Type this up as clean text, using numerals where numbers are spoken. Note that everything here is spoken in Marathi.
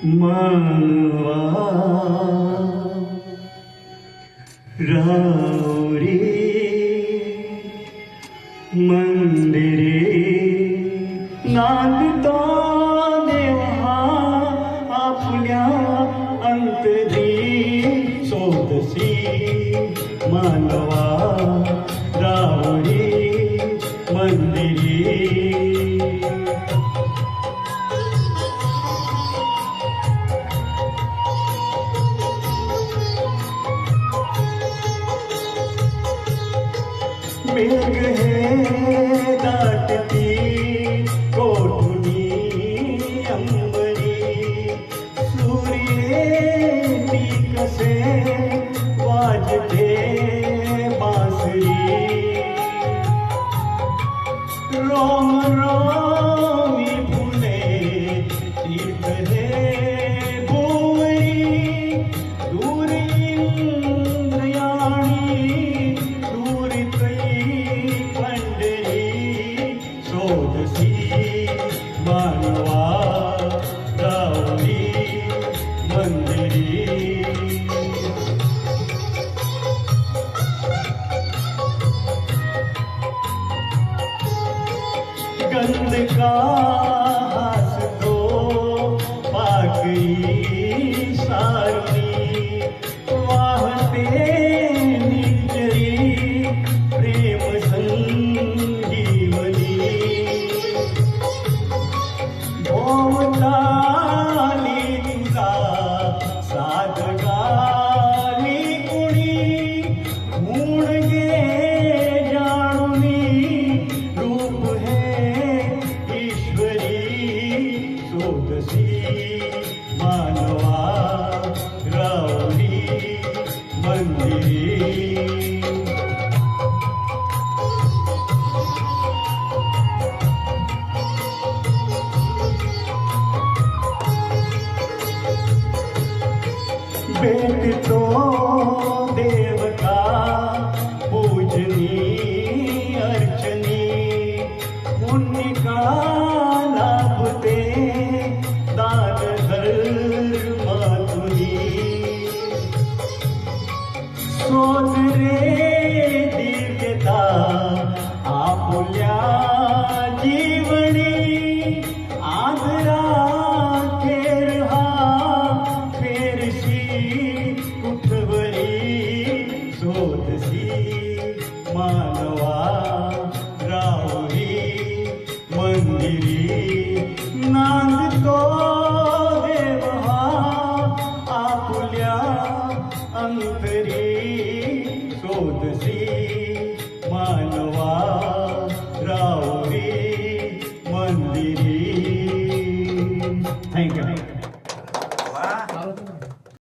मानवा रावरी मंदिरे नांदता देवा आपल्या अंतरी सोदसी मानवा रावरी मंदिरे मेघ है दाटती कोठुनी अंबरी सूर्ये कसे वाजते बासरी रोम रोमी फुले चितले भुवरी दूर इंद्रयाणी दूर सोदसी मानवा रावरी मंदिरी गंध का हसतो पाकळी सारणी वाहते निजरी प्रेम संजीवनी भोवताली तुझा साध गाली कुणी गुण गे जाणुनी रूप है ईश्वरी सोदसी मानवा रावरी मंदिरी भेटतो देवता पूजनी अर्चनी पुण्य का लाभते दान धर्मातुनी शोध रे दिव्यता आपुल्या जीवनी आदरा खेर हा फेरशी सोदसी मानवा रावरी मंदिरी नांदतो देवा आपुल्या अंतरी सोदसी मानवा रावरी मंदिरी. थँक्यू.